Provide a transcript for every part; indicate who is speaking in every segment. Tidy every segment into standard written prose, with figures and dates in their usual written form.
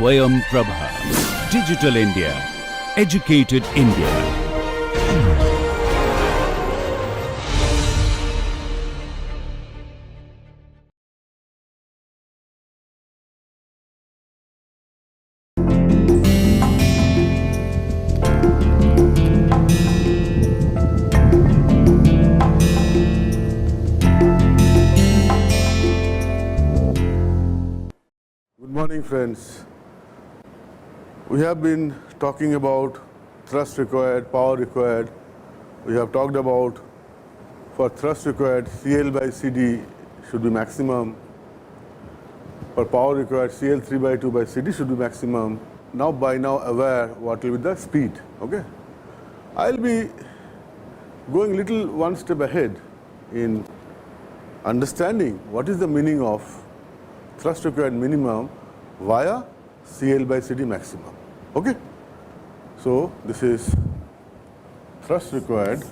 Speaker 1: SwayamPrabha. Digital India. Educated India.
Speaker 2: Good morning, friends. We have been talking about thrust required, power required. We have talked about for thrust required, CL by CD should be maximum. For power required, CL3 by 2 by CD should be maximum. Now, by now aware what will be the speed. Okay, I'll be going little one step ahead in understanding what is the meaning of thrust required minimum via CL by CD maximum. Okay, so this is thrust required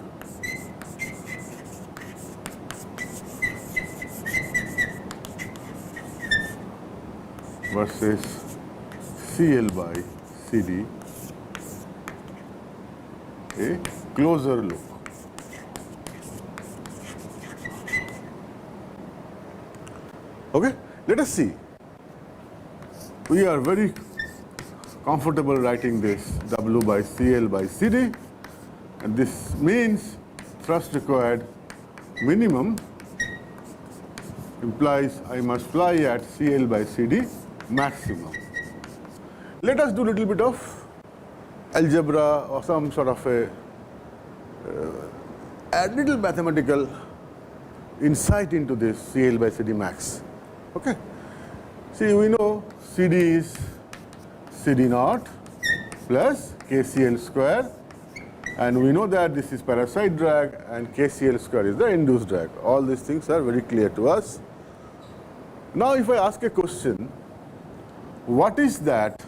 Speaker 2: versus CL by CD, a closer look. Okay, let us see. We are very comfortable writing this W by CL by CD, and this means thrust required minimum implies I must fly at CL by CD maximum. Let us do a little bit of algebra or some sort of a little mathematical insight into this CL by CD max. Okay. See, we know CD is CD naught plus KCL square, and we know that this is parasite drag and KCL square is the induced drag. All these things are very clear to us. Now, if I ask a question, what is that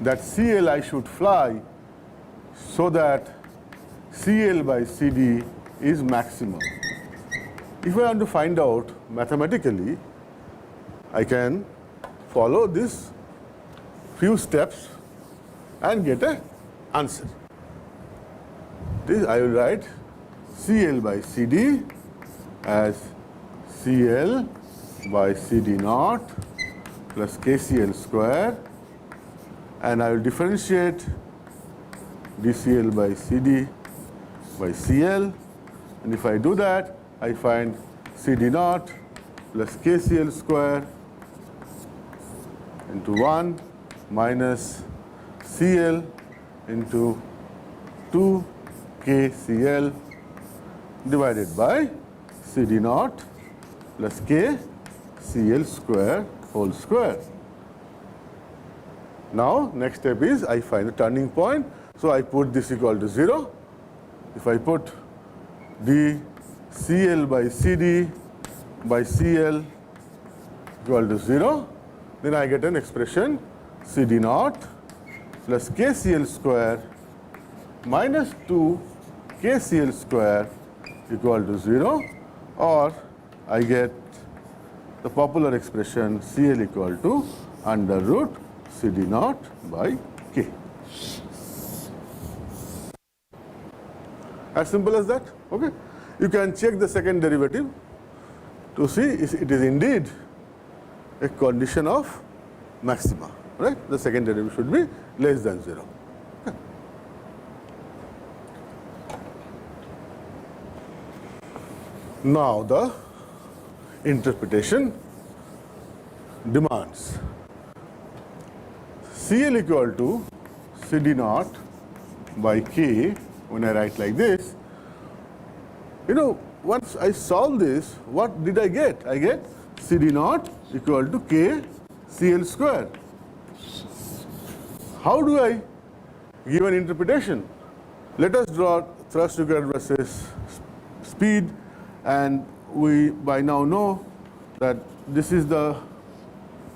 Speaker 2: CL I should fly so that CL by CD is maximum? If I want to find out mathematically, I can follow this few steps and get an answer. This I will write CL by CD as CL by CD naught plus KCL square, and I will differentiate dCl by CD by CL, and if I do that, I find CD naught plus KCL square into 1 minus CL into 2 KCL divided by CD naught plus KCL square whole square. Now, next step is I find the turning point. So, I put this equal to 0. If I put dCl by CD by CL equal to 0, then I get an expression CD naught plus KCL square minus 2 KCL square equal to 0, or I get the popular expression CL equal to under root CD naught by K. As simple as that. Okay. You can check the second derivative to see if it is indeed a condition of maxima. Right? The second derivative should be less than 0. Okay. Now the interpretation demands CL equal to CD naught by K. When I write like this, you know, once I solve this, what did I get? I get CD naught equal to K CL square. How do I give an interpretation? Let us draw thrust required versus speed, and we by now know that this is the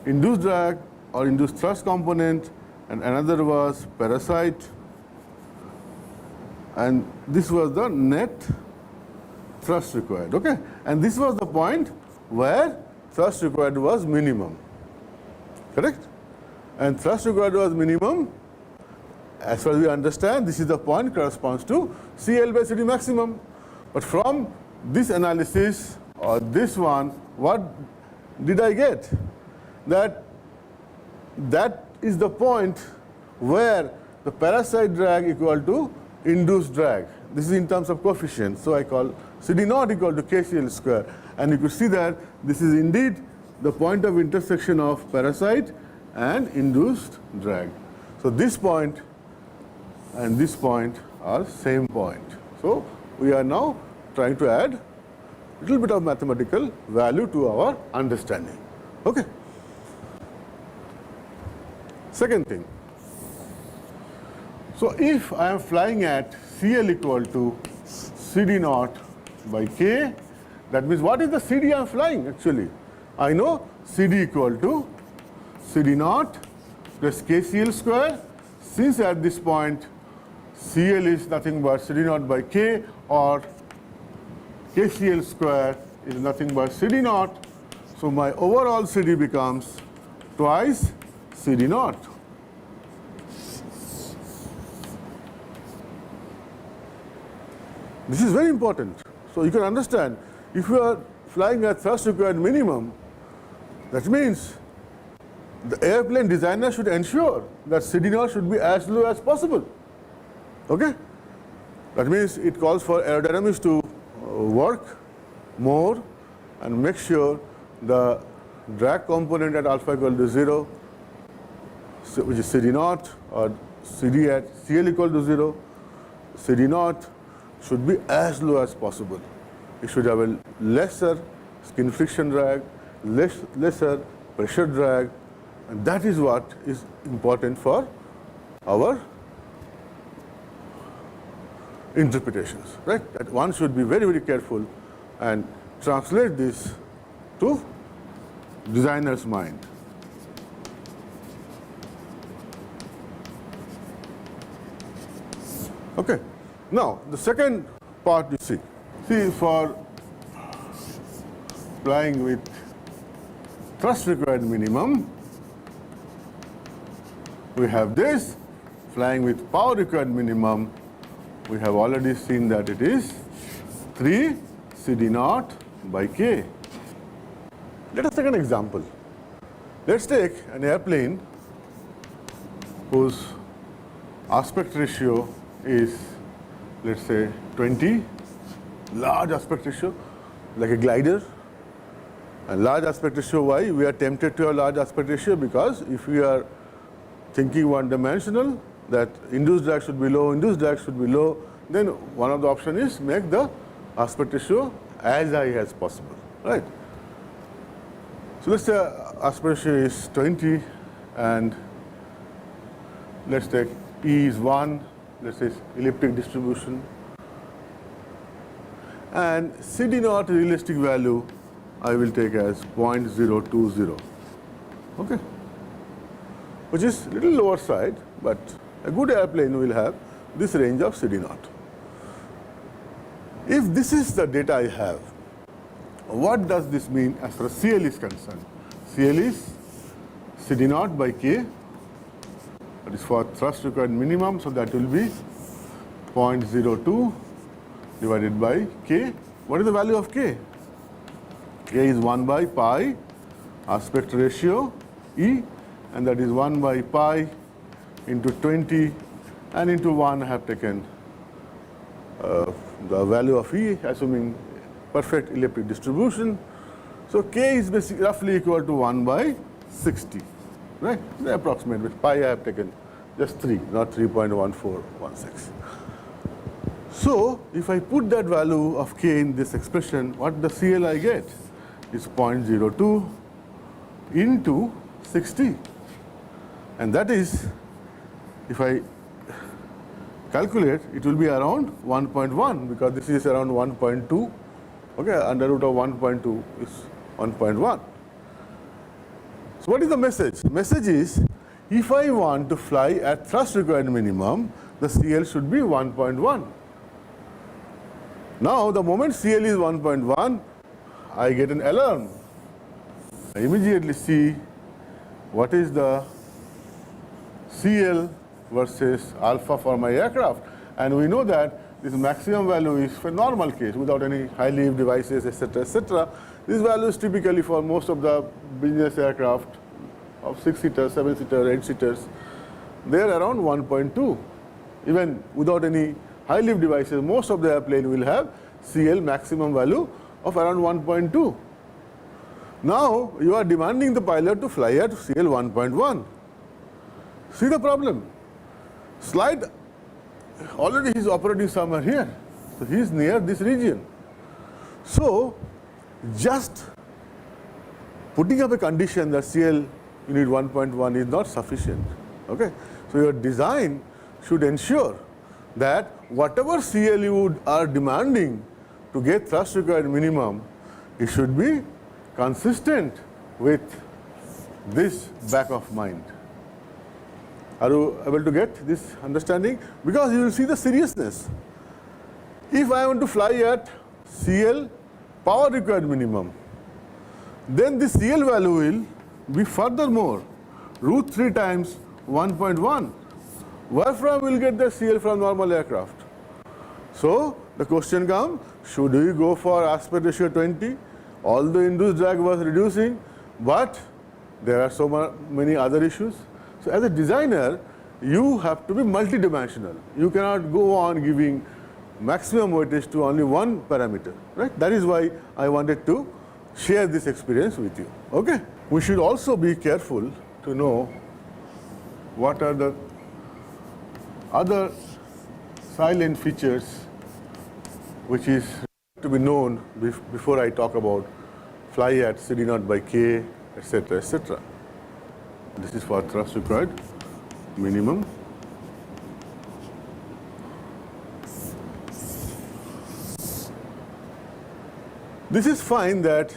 Speaker 2: induced drag or induced thrust component, and another was parasite, and this was the net thrust required. Okay, and this was the point where thrust required was minimum. Correct? And thrust required was minimum. As far as we understand, this is the point corresponds to CL by CD maximum. But from this analysis or this one, what did I get? That is the point where the parasite drag equal to induced drag. This is in terms of coefficient. So I call CD naught equal to KCL square. And you could see that this is indeed the point of intersection of parasite and induced drag. So this point and this point are same point. So we are now trying to add a little bit of mathematical value to our understanding. Okay. Second thing. So if I am flying at CL equal to CD naught by K, that means what is the CD I am flying actually? I know CD equal to CD naught plus KCL square. Since at this point CL is nothing but CD naught by K, or KCL square is nothing but CD naught, so my overall CD becomes twice CD naught. This is very important. So you can understand, if you are flying at thrust required minimum, that means the airplane designer should ensure that CD naught should be as low as possible. Okay? That means it calls for aerodynamics to work more and make sure the drag component at alpha equal to 0, which is CD naught, or CD at CL equal to 0, CD naught should be as low as possible. It should have a lesser skin friction drag, lesser pressure drag, and that is what is important for our interpretations, right? That one should be very, very careful and translate this to designer's mind. Okay. Now, the second part you see. See, for flying with thrust required minimum, we have this. Flying with power required minimum, we have already seen that it is 3 CD naught by K. Let us take an example. Let's take an airplane whose aspect ratio is, let's say, 20, large aspect ratio, like a glider. And large aspect ratio, why? We are tempted to have large aspect ratio because if we are thinking one-dimensional, that induced drag should be low, induced drag should be low, then one of the options is make the aspect ratio as high as possible, right? So let's say aspect ratio is 20 and let's take E is 1, let's say elliptic distribution, and CD naught realistic value I will take as 0.020, okay, which is a little lower side, but a good airplane will have this range of CD naught. If this is the data I have, what does this mean as far as CL is concerned? CL is CD naught by K, that is for thrust required minimum, so that will be 0.02 divided by K. What is the value of K? K is 1 by pi aspect ratio E, and that is 1 by pi into 20, and into 1 I have taken the value of E, assuming perfect elliptic distribution. So K is basically roughly equal to 1 by 60, right? The approximate, with pi I have taken just 3, not 3.1416. So if I put that value of K in this expression, what the CL I get is 0.02 into 60. And that is, if I calculate, it will be around 1.1, because this is around 1.2. Okay, under root of 1.2 is 1.1. So what is the message? The message is, if I want to fly at thrust required minimum, the CL should be 1.1. Now, the moment CL is 1.1, I get an alarm. I immediately see what is the CL versus alpha for my aircraft. And we know that this maximum value is for normal case without any high lift devices, etc., etc. This value is typically for most of the business aircraft of 6-seaters, 7-seaters, 8-seaters. They are around 1.2. Even without any high lift devices, most of the airplane will have CL maximum value of around 1.2. Now you are demanding the pilot to fly at CL 1.1. See the problem. Slide, already he is operating somewhere here. So he is near this region. So just putting up a condition that CL you need 1.1 is not sufficient. Okay? So your design should ensure that whatever CL you are demanding to get thrust required minimum, it should be consistent with this back of mind. Are you able to get this understanding? Because you will see the seriousness. If I want to fly at CL power required minimum, then the CL value will be furthermore root 3 times 1.1. Where from will get the CL from normal aircraft? So the question comes, should we go for aspect ratio 20? All the induced drag was reducing, but there are so many other issues. So as a designer, you have to be multidimensional. You cannot go on giving maximum weightage to only one parameter, right? That is why I wanted to share this experience with you. Okay? We should also be careful to know what are the other silent features which is to be known before I talk about fly at CD naught by K, etc., etc. This is for thrust required minimum. This is fine that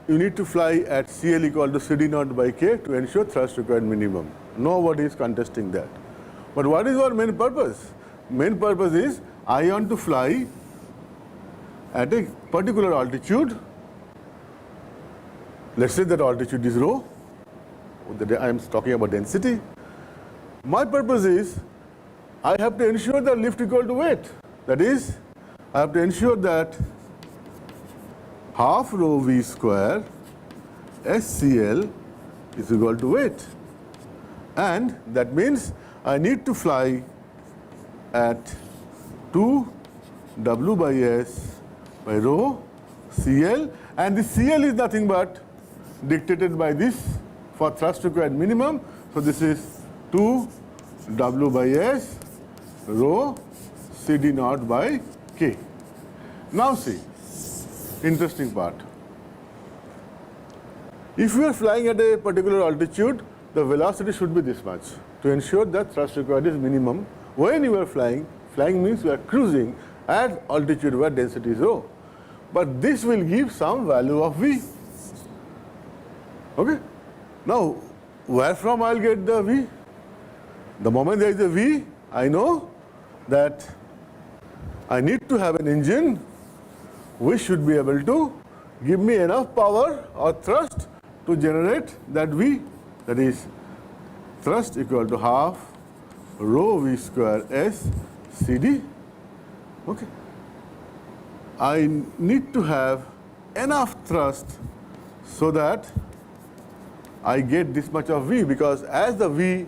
Speaker 2: you need to fly at CL equal to CD naught by K to ensure thrust required minimum. Nobody is contesting that. But what is our main purpose? Main purpose is I want to fly at a particular altitude. Let's say that altitude is rho. I am talking about density. My purpose is I have to ensure that lift equal to weight. That is, I have to ensure that half rho v square SCL is equal to weight. And that means I need to fly at 2 W by S by rho CL, and the CL is nothing but dictated by this for thrust required minimum. So this is 2 W by S rho CD naught by K. Now see, interesting part. If you are flying at a particular altitude, the velocity should be this much to ensure that thrust required is minimum. When you are flying, flying means you are cruising at altitude where density is rho. But this will give some value of V. Okay? Now, where from I will get the V? The moment there is a V, I know that I need to have an engine which should be able to give me enough power or thrust to generate that V. That is, thrust equal to half rho V square S CD. Okay. I need to have enough thrust so that I get this much of V, because as the V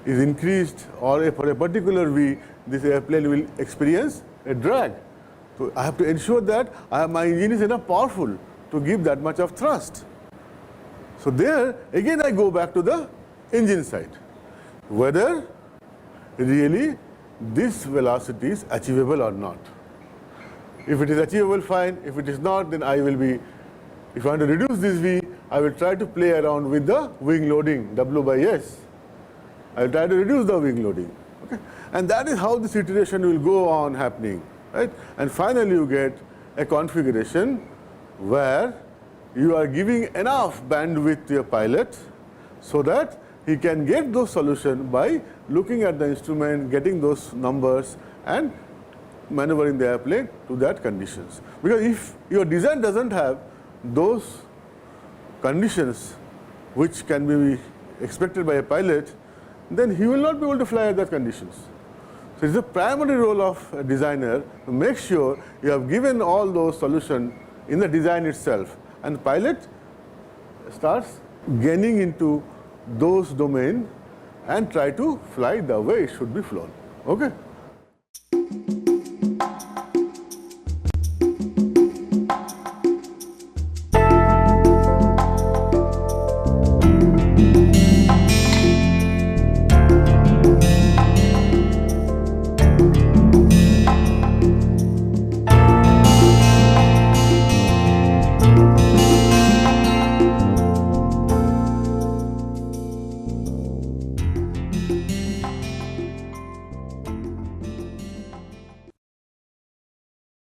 Speaker 2: is increased or for a particular V, this airplane will experience a drag. So I have to ensure that my engine is enough powerful to give that much of thrust. So there, again I go back to the engine side. Whether really this velocity is achievable or not. If it is achievable, fine. If it is not, then I will be, if I want to reduce this V, I will try to play around with the wing loading, W by S. I will try to reduce the wing loading. Okay? And that is how this iteration will go on happening. Right? And finally you get a configuration where you are giving enough bandwidth to your pilot so that he can get those solutions by looking at the instrument, getting those numbers and maneuvering the airplane to that conditions. Because if your design doesn't have those conditions which can be expected by a pilot, then he will not be able to fly at that conditions. So it's the primary role of a designer to make sure you have given all those solutions in the design itself, and the pilot starts gaining into those domains and try to fly the way it should be flown. Okay?